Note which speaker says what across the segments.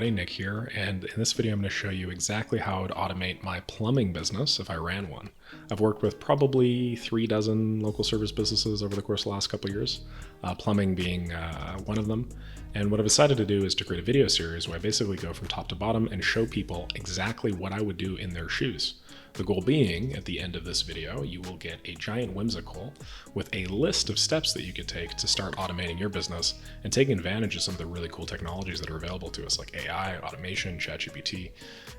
Speaker 1: everybody, Nick here, and in this video I'm going to show you exactly how I would automate my plumbing business if I ran one. I've worked with probably 36 local service businesses over the course of the last couple of years, plumbing being one of them. And what I've decided to do is to create a video series where I basically go from top to bottom and show people exactly what I would do in their shoes. The goal being, at the end of this video, you will get a giant whimsical with a list of steps that you could take to start automating your business and taking advantage of some of the really cool technologies that are available to us, like AI, automation, ChatGPT,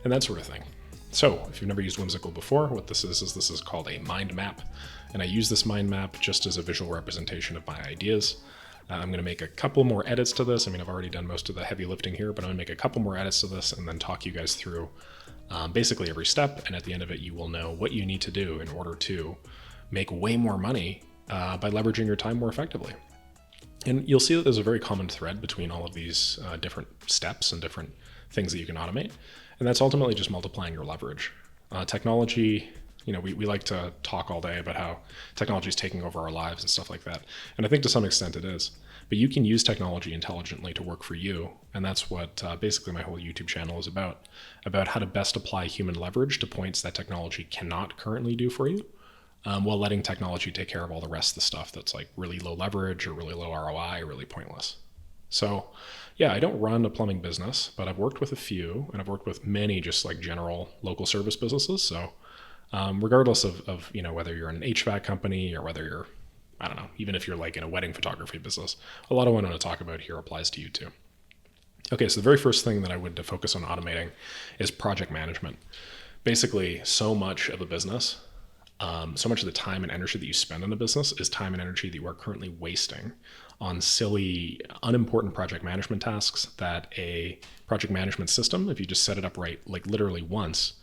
Speaker 1: and that sort of thing. So if you've never used Whimsical before, what this is called a mind map. And I use this mind map just as a visual representation of my ideas. I'm going to make a couple more edits to this. I mean, I've already done most of the heavy lifting here, but I'm going to make a couple more edits to this and then talk you guys through basically every step. And at the end of it, you will know what you need to do in order to make way more money by leveraging your time more effectively. And you'll see that there's a very common thread between all of these different steps and different things that you can automate. And that's ultimately just multiplying your leverage. Technology, we like to talk all day about how technology is taking over our lives and stuff like that. And I think to some extent it is. But you can use technology intelligently to work for you. And that's what basically my whole YouTube channel is about how to best apply human leverage to points that technology cannot currently do for you, while letting technology take care of all the rest of the stuff that's like really low leverage or really low ROI, really pointless. So yeah, I don't run a plumbing business, but I've worked with a few, and I've worked with many just like general local service businesses. So regardless of whether you're an HVAC company or whether you're, I don't know, even if you're like in a wedding photography business, a lot of what I'm going to talk about here applies to you too. Okay, so the very first thing that I would focus on automating is project management. Basically, so much of a business, so much of the time and energy that you spend on a business is time and energy that you are currently wasting on silly, unimportant project management tasks that a project management system, if you just set it up right, like literally once,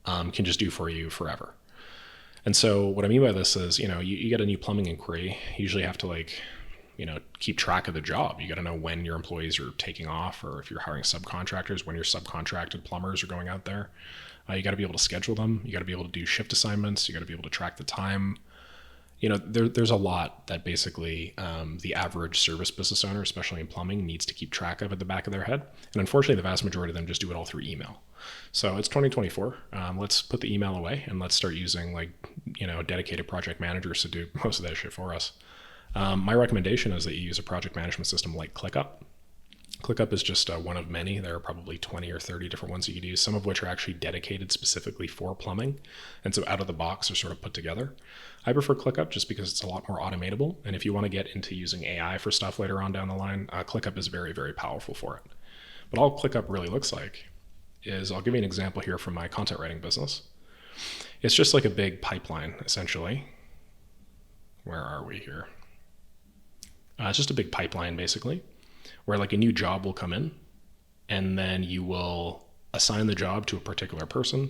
Speaker 1: can just do for you forever. And so what I mean by this is, you get a new plumbing inquiry, you usually have to keep track of the job. You got to know when your employees are taking off, or if you're hiring subcontractors, when your subcontracted plumbers are going out there. You got to be able to schedule them. You got to be able to do shift assignments. You got to be able to track the time. There's a lot that basically the average service business owner, especially in plumbing, needs to keep track of at the back of their head. And unfortunately, the vast majority of them just do it all through email. So it's 2024. Let's put the email away and let's start using dedicated project managers to do most of that shit for us. My recommendation is that you use a project management system like ClickUp. ClickUp is just one of many. There are probably 20 or 30 different ones you could use, some of which are actually dedicated specifically for plumbing. And so out of the box are sort of put together. I prefer ClickUp just because it's a lot more automatable. And if you want to get into using AI for stuff later on down the line, ClickUp is very, very powerful for it. But all ClickUp really looks like is, I'll give you an example here from my content writing business. It's just like a big pipeline, essentially. Where are we here? It's just a big pipeline, basically, where like a new job will come in, and then you will assign the job to a particular person.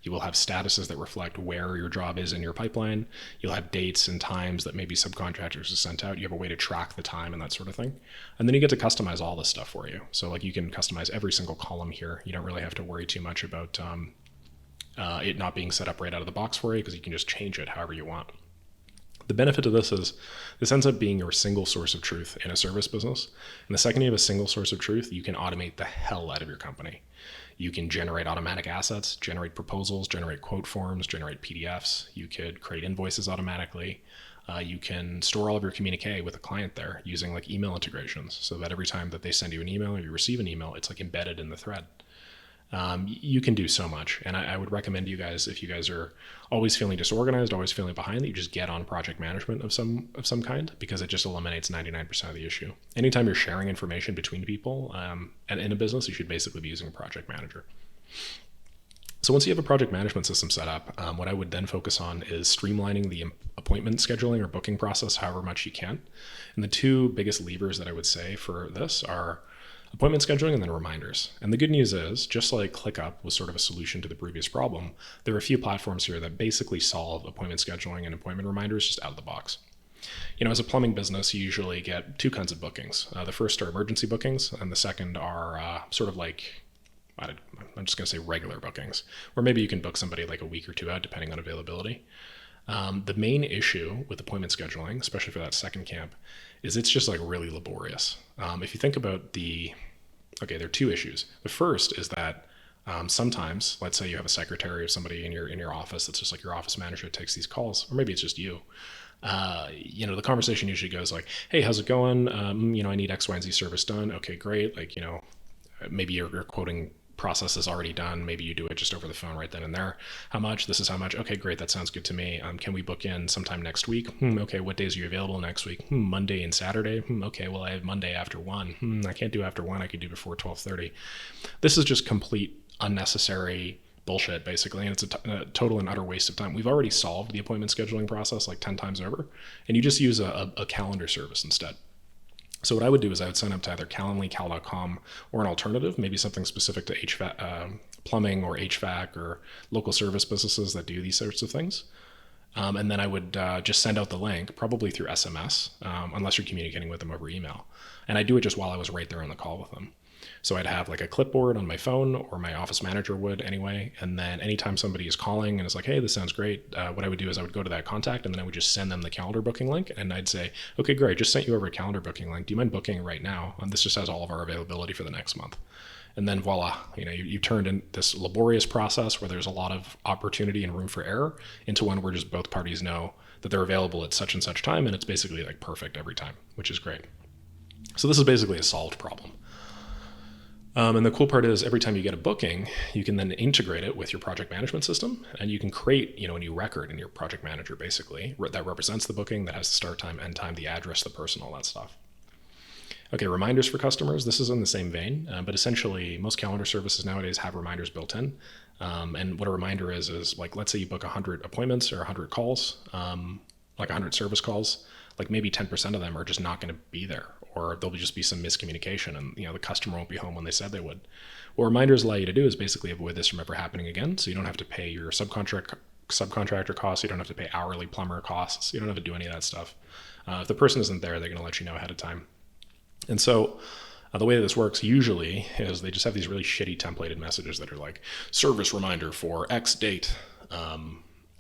Speaker 1: You will have statuses that reflect where your job is in your pipeline. You'll have dates and times that maybe subcontractors are sent out. You have a way to track the time and that sort of thing. And then you get to customize all this stuff for you. So like you can customize every single column here. You don't really have to worry too much about it not being set up right out of the box for you, because you can just change it however you want. The benefit of this is this ends up being your single source of truth in a service business. And the second you have a single source of truth, you can automate the hell out of your company. You can generate automatic assets, generate proposals, generate quote forms, generate PDFs. You could create invoices automatically. You can store all of your communique with a client there using like email integrations, so that every time that they send you an email or you receive an email, it's like embedded in the thread. You can do so much. And I would recommend you guys, if you guys are always feeling disorganized, always feeling behind, that you just get on project management of some kind, because it just eliminates 99% of the issue. Anytime you're sharing information between people and in a business, you should basically be using a project manager. So once you have a project management system set up, what I would then focus on is streamlining the appointment scheduling or booking process however much you can. And the two biggest levers that I would say for this are appointment scheduling and then reminders. And the good news is, just like ClickUp was sort of a solution to the previous problem, there are a few platforms here that basically solve appointment scheduling and appointment reminders just out of the box. As a plumbing business, you usually get two kinds of bookings. The first are emergency bookings, and the second are sort of like, I'm just going to say regular bookings, where maybe you can book somebody like a week or two out, depending on availability. The main issue with appointment scheduling, especially for that second camp, is it's just like really laborious. If you think about the Okay, there are two issues. The first is that sometimes, let's say you have a secretary or somebody in your office that's just like your office manager that takes these calls, or maybe it's just you. The conversation usually goes like, "Hey, how's it going? I need X, Y, and Z service done. Okay, great. Like, maybe your quoting process is already done. Maybe you do it just over the phone right then and there. How much? This is how much. Okay, great. That sounds good to me. Can we book in sometime next week? Okay, what days are you available next week? Monday and Saturday. Okay, well, I have Monday after 1. I can't do after 1. I could do before 12:30. This is just complete unnecessary bullshit, basically, and it's a total and utter waste of time. We've already solved the appointment scheduling process like 10 times over, and you just use a calendar service instead. So what I would do is I would sign up to either Calendly, cal.com, or an alternative, maybe something specific to HVAC, plumbing or HVAC or local service businesses that do these sorts of things. And then I would just send out the link, probably through SMS, unless you're communicating with them over email. And I do it just while I was right there on the call with them. So I'd have like a clipboard on my phone, or my office manager would anyway. And then anytime somebody is calling and is like, "Hey, this sounds great," what I would do is I would go to that contact, and then I would just send them the calendar booking link. And I'd say, "Okay, great. Just sent you over a calendar booking link. Do you mind booking right now? This just has all of our availability for the next month." And then voila, you turned in this laborious process where there's a lot of opportunity and room for error into one where just both parties know that they're available at such and such time. And it's basically like perfect every time, which is great. So this is basically a solved problem. And the cool part is every time you get a booking, you can then integrate it with your project management system, and you can create, a new record in your project manager, basically, that represents the booking, that has the start time, end time, the address, the person, all that stuff. Okay, reminders for customers. This is in the same vein, but essentially most calendar services nowadays have reminders built in. And what a reminder is like, let's say you book 100 appointments or 100 calls, like 100 service calls, like maybe 10% of them are just not going to be there, or there'll just be some miscommunication, and the customer won't be home when they said they would. What reminders allow you to do is basically avoid this from ever happening again. So you don't have to pay your subcontractor costs. You don't have to pay hourly plumber costs. You don't have to do any of that stuff. If the person isn't there, they're going to let you know ahead of time. And so the way that this works usually is they just have these really shitty templated messages that are like, "Service reminder for X date."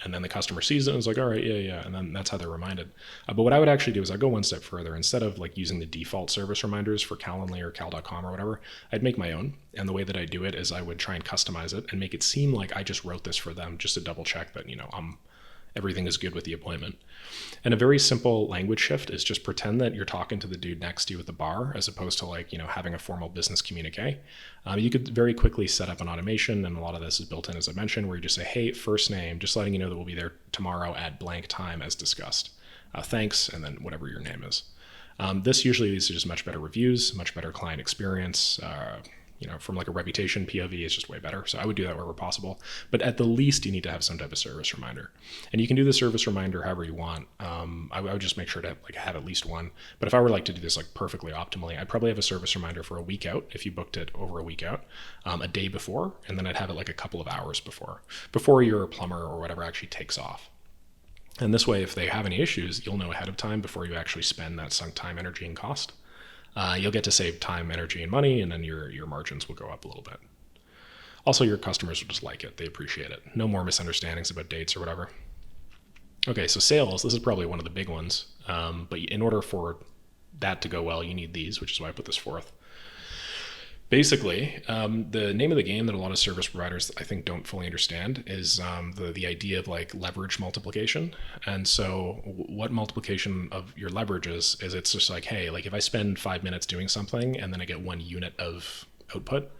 Speaker 1: And then the customer sees it and is like, "All right, yeah. And then that's how they're reminded. But what I would actually do is I'd go one step further. Instead of like using the default service reminders for Calendly or cal.com or whatever, I'd make my own. And the way that I do it is I would try and customize it and make it seem like I just wrote this for them, just to double check that, everything is good with the appointment. And a very simple language shift is just pretend that you're talking to the dude next to you at the bar, as opposed to like, having a formal business communique. You could very quickly set up an automation, and a lot of this is built in, as I mentioned, where you just say, "Hey, first name," just letting you know that we'll be there tomorrow at blank time as discussed. Thanks, and then whatever your name is. This usually leads to just much better reviews, much better client experience. From like a reputation POV, it's just way better. So I would do that wherever possible. But at the least, you need to have some type of service reminder. And you can do the service reminder however you want. I would just make sure to have at least one. But if I were to do this perfectly optimally, I'd probably have a service reminder for a week out, if you booked it over a week out, a day before, and then I'd have it a couple of hours before your plumber or whatever actually takes off. And this way, if they have any issues, you'll know ahead of time before you actually spend that sunk time, energy, and cost. You'll get to save time, energy, and money, and then your margins will go up a little bit. Also, your customers will just like it. They appreciate it. No more misunderstandings about dates or whatever. Okay, so sales, this is probably one of the big ones. But in order for that to go well, you need these, which is why I put this fourth. Basically, the name of the game that a lot of service providers, I think, don't fully understand is the idea of leverage multiplication. And so what multiplication of your leverage is it's just like, hey, if I spend 5 minutes doing something and then I get 1 unit of output,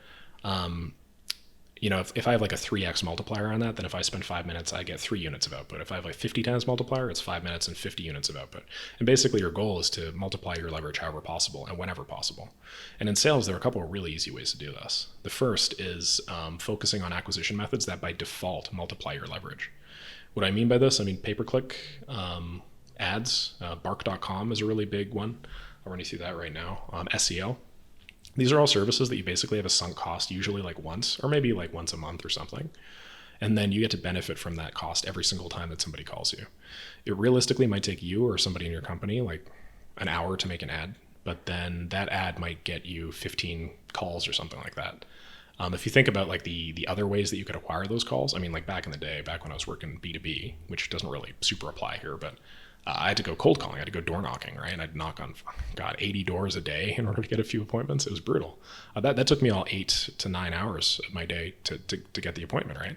Speaker 1: if I have a 3x multiplier on that, then if I spend 5 minutes, I get 3 units of output. If I have 50 times multiplier, it's 5 minutes and 50 units of output. And basically your goal is to multiply your leverage however possible and whenever possible. And in sales, there are a couple of really easy ways to do this. The first is focusing on acquisition methods that by default multiply your leverage. What I mean by this, pay-per-click ads. Bark.com is a really big one. I'll run you through that right now. SEO. These are all services that you basically have a sunk cost, usually once, or maybe once a month or something. And then you get to benefit from that cost every single time that somebody calls you. It realistically might take you or somebody in your company an hour to make an ad, but then that ad might get you 15 calls or something like that. If you think about the other ways that you could acquire those calls, back in the day, back when I was working B2B, which doesn't really super apply here, but I had to go cold calling. I had to go door knocking, right? And I'd knock on, God, 80 doors a day in order to get a few appointments. It was brutal. That took me all 8 to 9 hours of my day to get the appointment, right?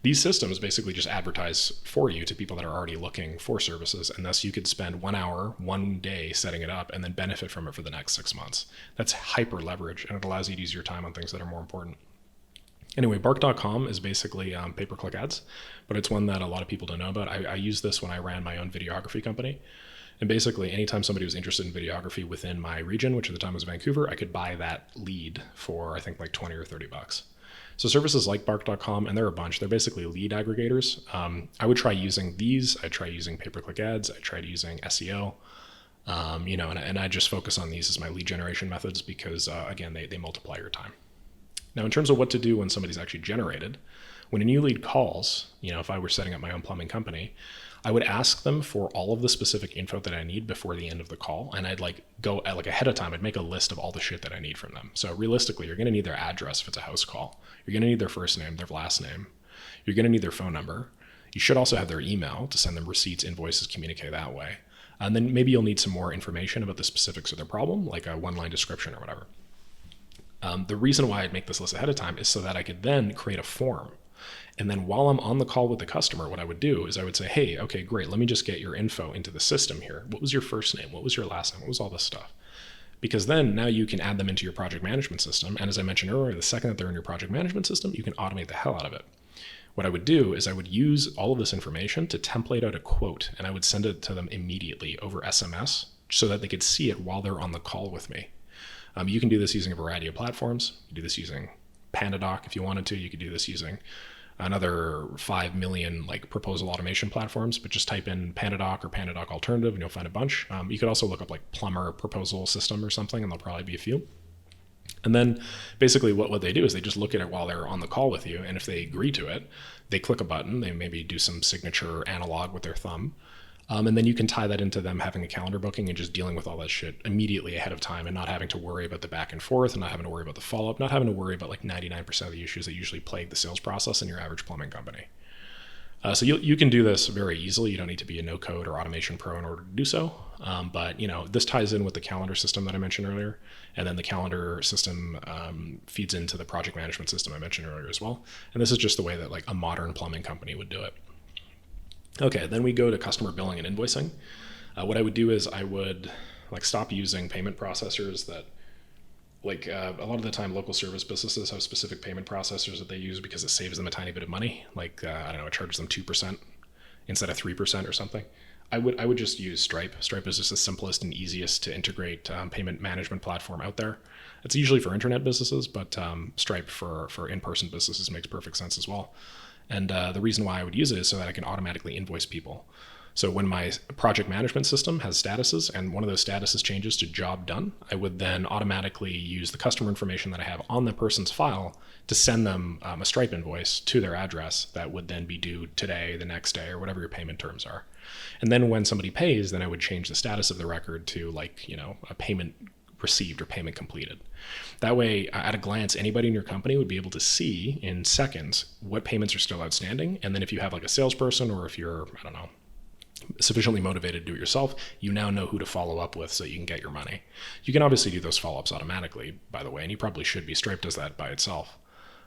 Speaker 1: These systems basically just advertise for you to people that are already looking for services, and thus you could spend 1 hour, one day setting it up and then benefit from it for the next 6 months. That's hyper leverage, and it allows you to use your time on things that are more important. Anyway, Bark.com is basically pay-per-click ads, but it's one that a lot of people don't know about. I used this when I ran my own videography company. And basically, anytime somebody was interested in videography within my region, which at the time was Vancouver, I could buy that lead for, I think, like 20 or 30 bucks. So services like Bark.com, and there are a bunch, they're basically lead aggregators. I would try using these. I tried using pay-per-click ads. I tried using SEO. And I just focus on these as my lead generation methods because, again, they multiply your time. Now, in terms of what to do when somebody's actually generated, when a new lead calls, if I were setting up my own plumbing company, I would ask them for all of the specific info that I need before the end of the call. And I'd go ahead of time. I'd make a list of all the shit that I need from them. So realistically, you're going to need their address if it's a house call. You're going to need their first name, their last name. You're going to need their phone number. You should also have their email to send them receipts, invoices, communicate that way. And then maybe you'll need some more information about the specifics of their problem, like a one-line description or whatever. The reason why I'd make this list ahead of time is so that I could then create a form. And then while I'm on the call with the customer, what I would do is I would say, hey, okay, great. Let me just get your info into the system here. What was your first name? What was your last name? What was all this stuff? Because then now you can add them into your project management system. And as I mentioned earlier, the second that they're in your project management system, you can automate the hell out of it. What I would do is I would use all of this information to template out a quote, and I would send it to them immediately over SMS so that they could see it while they're on the call with me. You can do this using a variety of platforms. You can do this using PandaDoc if you wanted to. You could do this using another 5 million proposal automation platforms, but just type in PandaDoc or PandaDoc Alternative and you'll find a bunch. You could also look up Plumber Proposal System or something, and there'll probably be a few. And then basically what they do is they just look at it while they're on the call with you, and if they agree to it, they click a button. They maybe do some signature analog with their thumb. And then you can tie that into them having a calendar booking and just dealing with all that shit immediately ahead of time and not having to worry about the back and forth and not having to worry about the follow-up, not having to worry about 99% of the issues that usually plague the sales process in your average plumbing company. So you can do this very easily. You don't need to be a no-code or automation pro in order to do so. But this ties in with the calendar system that I mentioned earlier. And then the calendar system feeds into the project management system I mentioned earlier as well. And this is just the way that a modern plumbing company would do it. Okay, then we go to customer billing and invoicing. What I would do is I would stop using payment processors that a lot of the time local service businesses have specific payment processors that they use because it saves them a tiny bit of money. I don't know, it charges them 2% instead of 3% or something. I would just use Stripe. Stripe is just the simplest and easiest to integrate payment management platform out there. It's usually for internet businesses, but Stripe for in-person businesses makes perfect sense as well. And the reason why I would use it is so that I can automatically invoice people. So when my project management system has statuses and one of those statuses changes to job done, I would then automatically use the customer information that I have on the person's file to send them a Stripe invoice to their address that would then be due today, the next day, or whatever your payment terms are. And then when somebody pays, then I would change the status of the record to a payment received or payment completed. That way, at a glance, anybody in your company would be able to see in seconds what payments are still outstanding. And then if you have a salesperson or if you're, I don't know, sufficiently motivated to do it yourself, you now know who to follow up with so you can get your money. You can obviously do those follow-ups automatically, by the way, and you probably should be. Stripe does that by itself.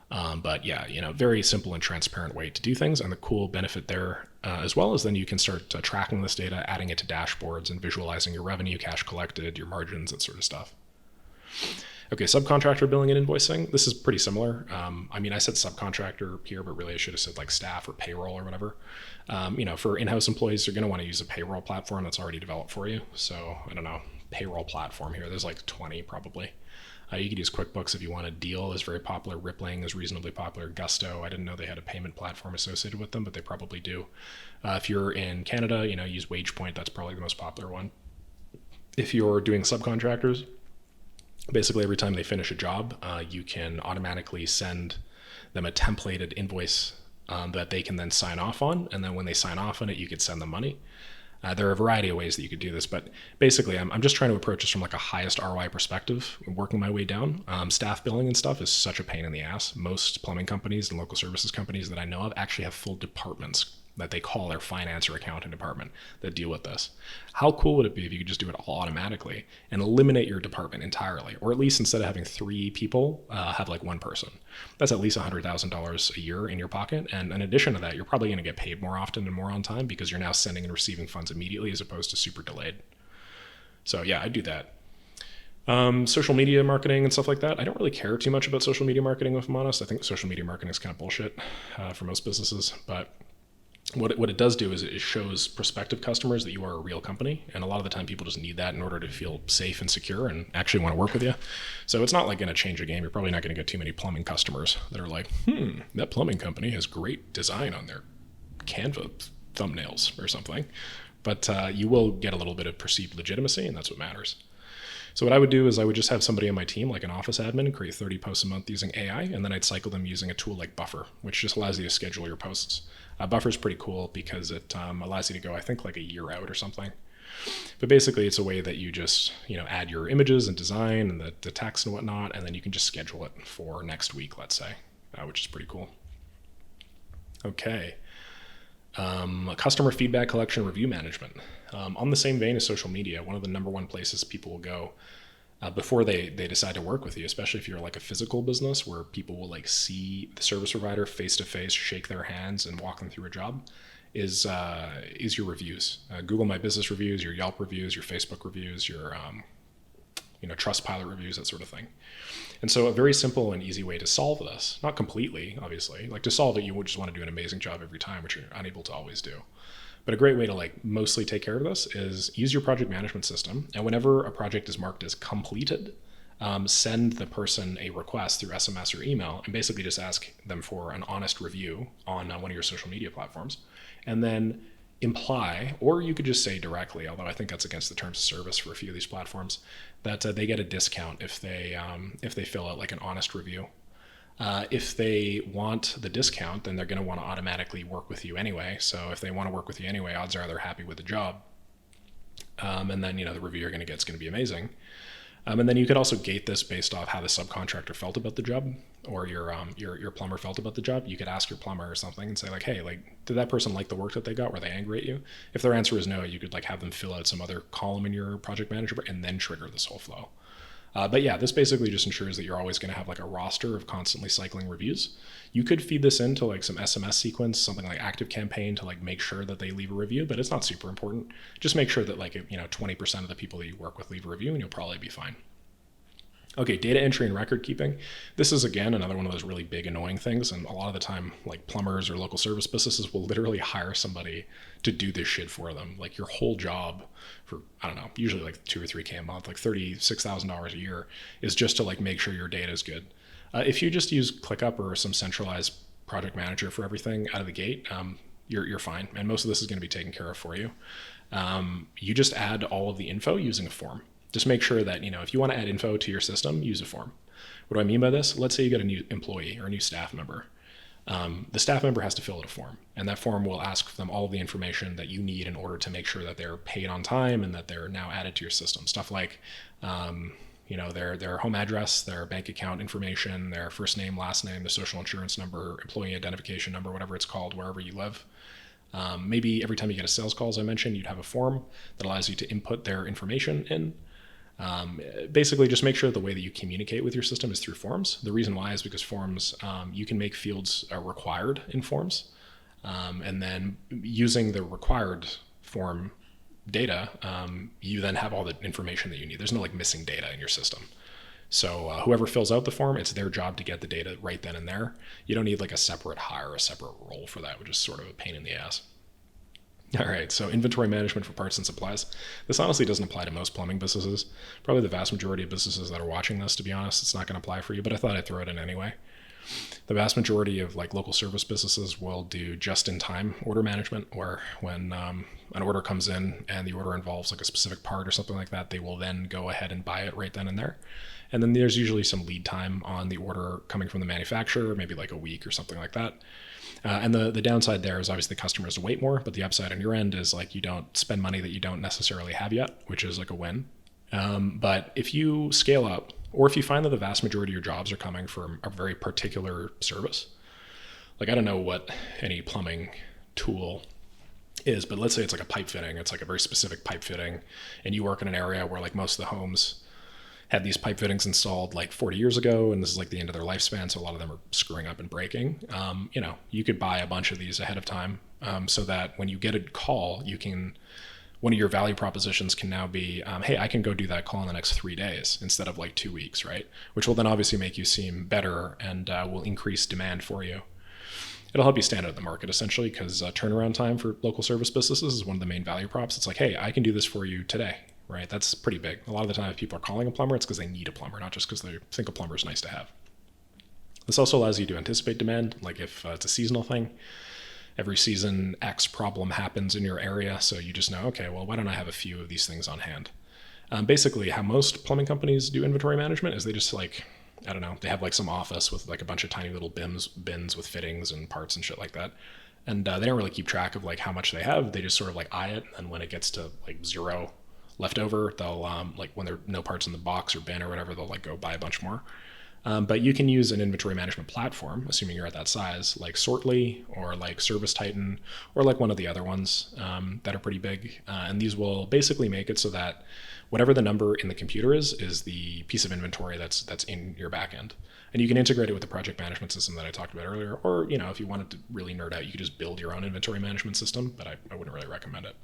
Speaker 1: But yeah, very simple and transparent way to do things. And the cool benefit there as well is then you can start tracking this data, adding it to dashboards and visualizing your revenue, cash collected, your margins, that sort of stuff. Okay, subcontractor billing and invoicing. This is pretty similar. I said subcontractor here, but really I should have said staff or payroll or whatever. For in-house employees, you're going to want to use a payroll platform that's already developed for you. So I don't know, payroll platform here. There's 20 probably. You could use QuickBooks if you want. Deal is very popular. Rippling is reasonably popular. Gusto, I didn't know they had a payment platform associated with them, but they probably do. If you're in Canada, use WagePoint. That's probably the most popular one. If you're doing subcontractors, basically every time they finish a job, you can automatically send them a templated invoice that they can then sign off on. And then when they sign off on it, you could send them money. There are a variety of ways that you could do this, but basically I'm just trying to approach this from a highest ROI perspective, working my way down. Staff billing and stuff is such a pain in the ass. Most plumbing companies and local services companies that I know of actually have full departments that they call their finance or accounting department that deal with this. How cool would it be if you could just do it all automatically and eliminate your department entirely? Or at least instead of having 3 people, have like 1 person. That's at least $100,000 a year in your pocket. And in addition to that, you're probably going to get paid more often and more on time because you're now sending and receiving funds immediately as opposed to super delayed. So yeah, I'd do that. Social media marketing and stuff like that. I don't really care too much about social media marketing, if I'm honest. I think social media marketing is kind of bullshit for most businesses. But what it does do is it shows prospective customers that you are a real company. And a lot of the time people just need that in order to feel safe and secure and actually want to work with you. So it's not like going to change the game. You're probably not going to get too many plumbing customers that are like, that plumbing company has great design on their Canva thumbnails or something. But you will get a little bit of perceived legitimacy, and that's what matters. So what I would do is I would just have somebody on my team, like an office admin, create 30 posts a month using AI, and then I'd cycle them using a tool like Buffer, which just allows you to schedule your posts. Buffer is pretty cool because it allows you to go, I think, like a year out or something. But basically, it's a way that you just add your images and design and the text and whatnot, and then you can just schedule it for next week, let's say, which is pretty cool. Okay. Customer feedback collection, review management. On the same vein as social media, one of the number one places people will go before they decide to work with you, especially if you're like a physical business where people will like see the service provider face to face, shake their hands and walk them through a job, is your reviews. Google My Business reviews, your Yelp reviews, your Facebook reviews, your Trustpilot reviews, that sort of thing. And so a very simple and easy way to solve this, not completely, obviously, like to solve it, you would just want to do an amazing job every time, which you're unable to always do. But a great way to like mostly take care of this is use your project management system. And whenever a project is marked as completed, send the person a request through SMS or email and basically just ask them for an honest review on one of your social media platforms. And then imply, or you could just say directly, although I think that's against the terms of service for a few of these platforms, that they get a discount if they fill out like an honest review. If they want the discount, then they're going to want to automatically work with you anyway. So if they want to work with you anyway, odds are they're happy with the job. And then the review you're going to get is going to be amazing. And then you could also gate this based off how the subcontractor felt about the job, or your plumber felt about the job. You could ask your plumber or something and say like, hey, like, did that person like the work that they got? Were they angry at you? If their answer is no, you could like have them fill out some other column in your project manager and then trigger this whole flow. But yeah, this basically just ensures that you're always going to have like a roster of constantly cycling reviews. You could feed this into like some SMS sequence, something like ActiveCampaign to like make sure that they leave a review, but it's not super important. Just make sure that like 20% of the people that you work with leave a review and you'll probably be fine. Okay, data entry and record keeping. This is, again, another one of those really big annoying things. And a lot of the time, like plumbers or local service businesses will literally hire somebody to do this shit for them. Like your whole job for, I don't know, usually like 2 or 3K a month, like $36,000 a year is just to like make sure your data is good. If you just use ClickUp or some centralized project manager for everything out of the gate, you're fine. And most of this is going to be taken care of for you. You just add all of the info using a form. Just make sure that, if you want to add info to your system, use a form. What do I mean by this? Let's say you get a new employee or a new staff member. The staff member has to fill out a form, and that form will ask them all of the information that you need in order to make sure that they're paid on time and that they're now added to your system. Stuff like, their home address, their bank account information, their first name, last name, the social insurance number, employee identification number, whatever it's called, wherever you live. Maybe every time you get a sales call, as I mentioned, you'd have a form that allows you to input their information in. Basically just make sure the way that you communicate with your system is through forms. The reason why is because forms, you can make fields required in forms. And then using the required form data, you then have all the information that you need. There's no like missing data in your system. So whoever fills out the form, it's their job to get the data right then and there. You don't need like a separate hire, a separate role for that, which is sort of a pain in the ass. All right, so inventory management for parts and supplies. This honestly doesn't apply to most plumbing businesses. Probably the vast majority of businesses that are watching this, to be honest, it's not going to apply for you, but I thought I'd throw it in anyway. The vast majority of like local service businesses will do just-in-time order management, where when an order comes in and the order involves like a specific part or something like that, they will then go ahead and buy it right then and there. And then there's usually some lead time on the order coming from the manufacturer, maybe like a week or something like that. And the downside there is obviously the customer has to wait more, but the upside on your end is like you don't spend money that you don't necessarily have yet, which is like a win. But if you scale up, or if you find that the vast majority of your jobs are coming from a very particular service, like I don't know what any plumbing tool is, but let's say it's like a pipe fitting. It's like a very specific pipe fitting, and you work in an area where like most of the homes had these pipe fittings installed like 40 years ago, and this is like the end of their lifespan, so a lot of them are screwing up and breaking. You could buy a bunch of these ahead of time, so that when you get a call, one of your value propositions can now be, hey, I can go do that call in the next 3 days instead of like 2 weeks, right? Which will then obviously make you seem better and will increase demand for you. It'll help you stand out in the market essentially, because turnaround time for local service businesses is one of the main value props. It's like, hey, I can do this for you today, right? That's pretty big. A lot of the time if people are calling a plumber, it's because they need a plumber, not just because they think a plumber is nice to have. This also allows you to anticipate demand, like if it's a seasonal thing. Every season, X problem happens in your area, so you just know, okay, well, why don't I have a few of these things on hand? Basically, how most plumbing companies do inventory management is they just they have like some office with like a bunch of tiny little bins with fittings and parts and shit like that. And they don't really keep track of like how much they have. They just sort of like eye it, and when it gets to like zero left over, they'll like when there are no parts in the box or bin or whatever, they'll like go buy a bunch more. But you can use an inventory management platform, assuming you're at that size, like Sortly or like Service Titan or like one of the other ones that are pretty big. And these will basically make it so that whatever the number in the computer is the piece of inventory that's in your backend. And you can integrate it with the project management system that I talked about earlier. Or, if you wanted to really nerd out, you could just build your own inventory management system, but I wouldn't really recommend it.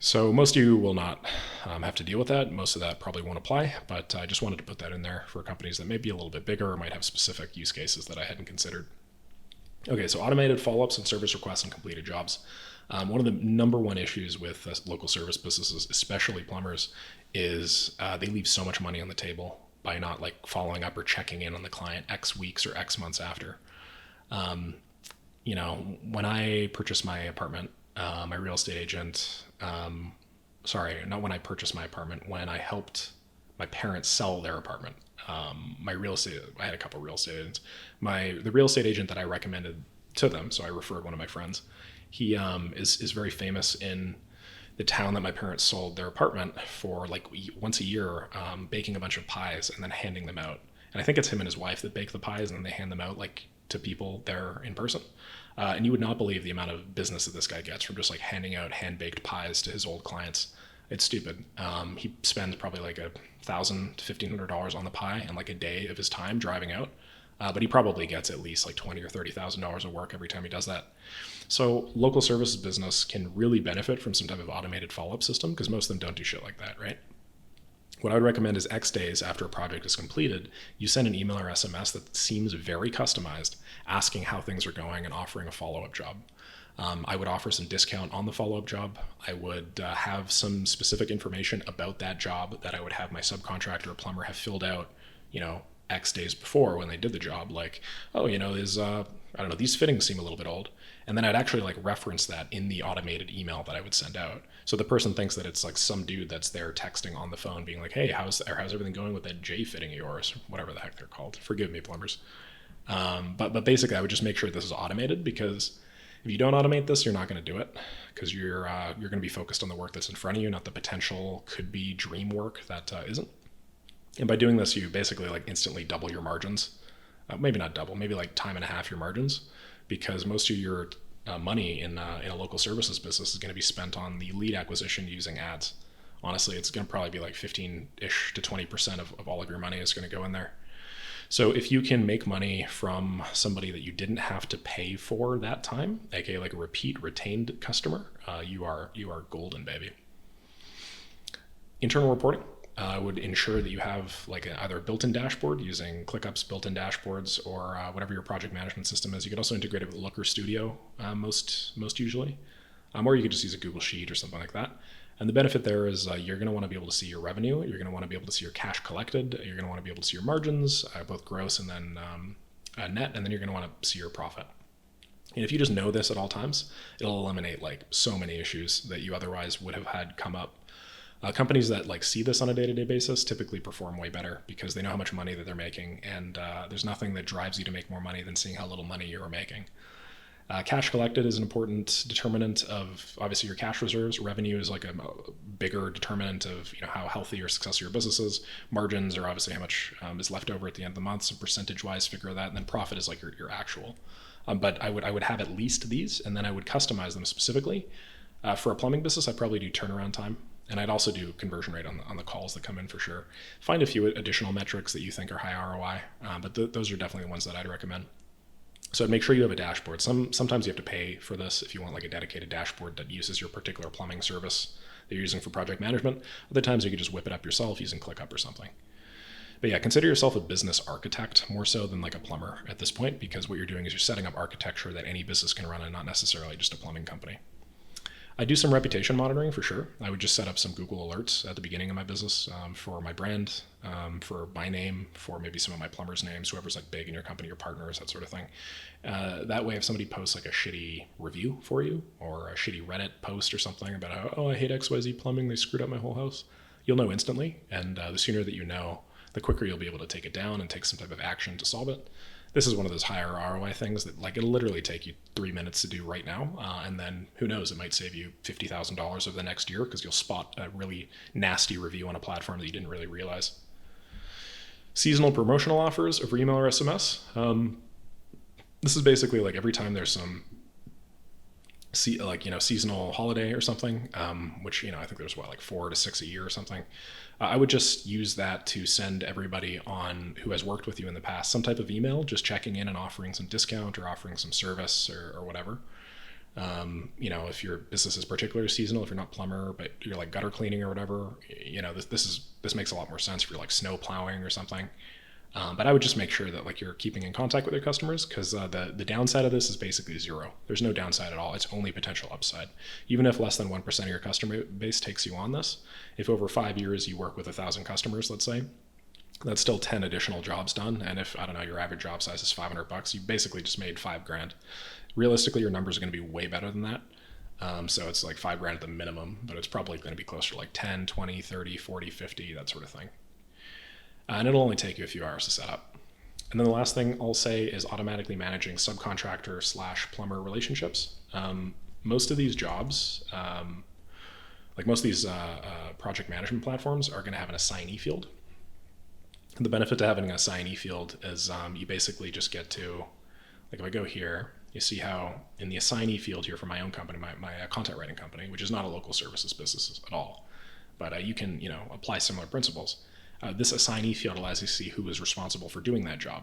Speaker 1: So most of you will not have to deal with that. Most of that probably won't apply, but I just wanted to put that in there for companies that may be a little bit bigger or might have specific use cases that I hadn't considered. Okay, so automated follow-ups and service requests and completed jobs. One of the number one issues with local service businesses, especially plumbers, is they leave so much money on the table by not like following up or checking in on the client X weeks or X months after. When I purchased my apartment, my real estate agent, not when I purchased my apartment, when I helped my parents sell their apartment. I had a couple real estate agents. The real estate agent that I recommended to them, so I referred one of my friends, he is very famous in the town that my parents sold their apartment for, like once a year, baking a bunch of pies and then handing them out. And I think it's him and his wife that bake the pies and then they hand them out like to people there in person. And you would not believe the amount of business that this guy gets from just like handing out hand-baked pies to his old clients. It's stupid. He spends probably like $1,000 to $1,500 on the pie and like a day of his time driving out. But he probably gets at least like $20,000 or $30,000 of work every time he does that. So local services business can really benefit from some type of automated follow-up system, because most of them don't do shit like that, right? What I would recommend is X days after a project is completed, you send an email or SMS that seems very customized, asking how things are going and offering a follow-up job. I would offer some discount on the follow-up job. I would have some specific information about that job that I would have my subcontractor or plumber have filled out, X days before when they did the job. Like, these fittings seem a little bit old. And then I'd actually like reference that in the automated email that I would send out. So the person thinks that it's like some dude that's there texting on the phone being like, hey, how's everything going with that J fitting of yours? Whatever the heck they're called. Forgive me, plumbers. But basically I would just make sure this is automated, because if you don't automate this, you're not going to do it, because you're going to be focused on the work that's in front of you, not the potential could be dream work that isn't. And by doing this, you basically like instantly double your margins. Maybe not double, maybe like time and a half your margins, because most of your money in a local services business is going to be spent on the lead acquisition using ads. Honestly, it's going to probably be like 15-ish to 20% of all of your money is going to go in there. So if you can make money from somebody that you didn't have to pay for that time, aka like a repeat retained customer, you are golden, baby. Internal reporting. Would ensure that you have like either a built-in dashboard using ClickUp's built-in dashboards, or whatever your project management system is. You could also integrate it with Looker Studio most usually, or you could just use a Google Sheet or something like that. And the benefit there is you're going to want to be able to see your revenue. You're going to want to be able to see your cash collected. You're going to want to be able to see your margins, both gross and then net, and then you're going to want to see your profit. And if you just know this at all times, it'll eliminate like so many issues that you otherwise would have had come up. Companies that like see this on a day-to-day basis typically perform way better, because they know how much money that they're making, and there's nothing that drives you to make more money than seeing how little money you're making. Cash collected is an important determinant of obviously your cash reserves. Revenue is like a bigger determinant of how healthy or successful your business is. Margins are obviously how much is left over at the end of the month, so percentage-wise figure that. And then profit is like your actual. But I would have at least these, and then I would customize them specifically. For a plumbing business, I'd probably do turnaround time. And I'd also do conversion rate on the calls that come in for sure. Find a few additional metrics that you think are high ROI, but those are definitely the ones that I'd recommend. So make sure you have a dashboard. Sometimes you have to pay for this if you want like a dedicated dashboard that uses your particular plumbing service that you're using for project management. Other times you could just whip it up yourself using ClickUp or something. But yeah, consider yourself a business architect more so than like a plumber at this point, because what you're doing is you're setting up architecture that any business can run and not necessarily just a plumbing company. I do some reputation monitoring for sure. I would just set up some Google alerts at the beginning of my business for my brand, for my name, for maybe some of my plumbers' names, whoever's like big in your company, your partners, that sort of thing. That way, if somebody posts like a shitty review for you or a shitty Reddit post or something about how, oh, I hate XYZ plumbing, they screwed up my whole house, you'll know instantly. And the sooner that you know, the quicker you'll be able to take it down and take some type of action to solve it. This is one of those higher ROI things that like it'll literally take you 3 minutes to do right now. And then who knows, it might save you $50,000 over the next year because you'll spot a really nasty review on a platform that you didn't really realize. Seasonal promotional offers over email or SMS. This is basically like every time there's some seasonal holiday or something, which, I think there's like 4 to 6 a year or something. I would just use that to send everybody on who has worked with you in the past some type of email, just checking in and offering some discount or offering some service or whatever. If your business is particularly seasonal, if you're not plumber, but you're like gutter cleaning or whatever, this makes a lot more sense for like snow plowing or something. But I would just make sure that like you're keeping in contact with your customers, because the downside of this is basically zero. There's no downside at all. It's only potential upside. Even if less than 1% of your customer base takes you on this, if over 5 years you work with 1,000 customers, let's say, that's still 10 additional jobs done. And if, I don't know, your average job size is $500, you basically just made $5,000. Realistically, your numbers are going to be way better than that. So it's like $5,000 at the minimum, but it's probably going to be closer to like 10, 20, 30, 40, 50, that sort of thing. And it'll only take you a few hours to set up. And then the last thing I'll say is automatically managing subcontractor/plumber relationships. Most of these jobs, like most of these project management platforms, are going to have an assignee field. And the benefit to having an assignee field is you basically just get to, like if I go here, you see how in the assignee field here for my own company, my content writing company, which is not a local services business at all, but you can apply similar principles. This assignee field allows you to see who is responsible for doing that job.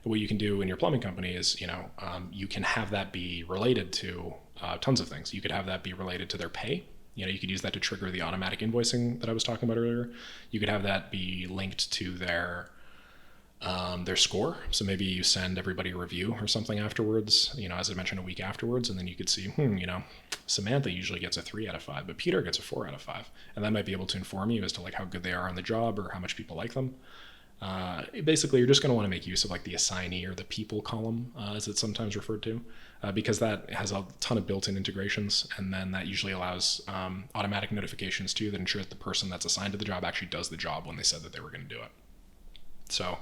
Speaker 1: And what you can do in your plumbing company is, you can have that be related to tons of things. You could have that be related to their pay. You could use that to trigger the automatic invoicing that I was talking about earlier. You could have that be linked to their score. So maybe you send everybody a review or something afterwards, as I mentioned, a week afterwards, and then you could see, Samantha usually gets a 3 out of 5, but Peter gets a 4 out of 5. And that might be able to inform you as to like how good they are on the job or how much people like them. Basically, you're just going to want to make use of like the assignee or the people column, as it's sometimes referred to, because that has a ton of built-in integrations. And then that usually allows automatic notifications too that ensure that the person that's assigned to the job actually does the job when they said that they were going to do it. So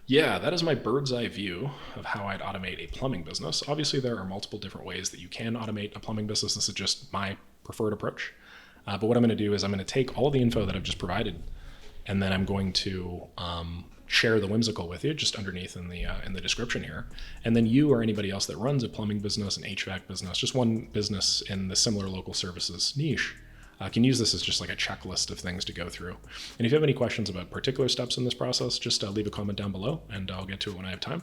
Speaker 1: yeah, that is my bird's eye view of how I'd automate a plumbing business. Obviously, there are multiple different ways that you can automate a plumbing business. This is just my preferred approach. But what I'm going to do is I'm going to take all the info that I've just provided, and then I'm going to share the Whimsical with you just underneath in the description here. And then you or anybody else that runs a plumbing business, an HVAC business, just one business in the similar local services niche, can use this as just like a checklist of things to go through. And if you have any questions about particular steps in this process, just leave a comment down below and I'll get to it when I have time.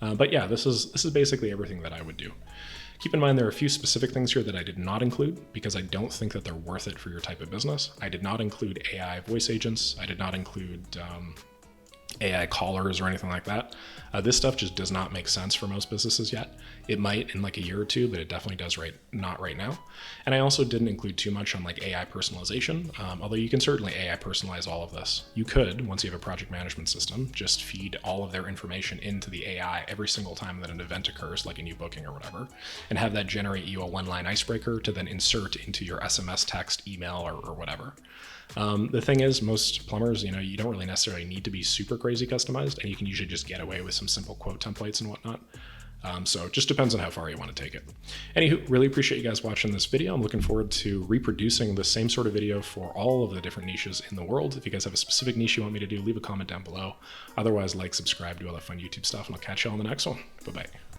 Speaker 1: But yeah, this is basically everything that I would do. Keep in mind there are a few specific things here that I did not include because I don't think that they're worth it for your type of business. I did not include AI voice agents. I did not include AI callers or anything like that. This stuff just does not make sense for most businesses yet. It might in like a year or two, but it definitely does not right now. And I also didn't include too much on like AI personalization, although you can certainly AI personalize all of this. You could, once you have a project management system, just feed all of their information into the AI every single time that an event occurs, like a new booking or whatever, and have that generate you a one-line icebreaker to then insert into your SMS, text, email, or whatever. The thing is, most plumbers, you don't really necessarily need to be super crazy customized, and you can usually just get away with some simple quote templates and whatnot. So it just depends on how far you want to take it. Anywho, really appreciate you guys watching this video. I'm looking forward to reproducing the same sort of video for all of the different niches in the world. If you guys have a specific niche you want me to do, leave a comment down below. Otherwise, like, subscribe, do all that fun YouTube stuff, and I'll catch you on the next one. Bye-bye.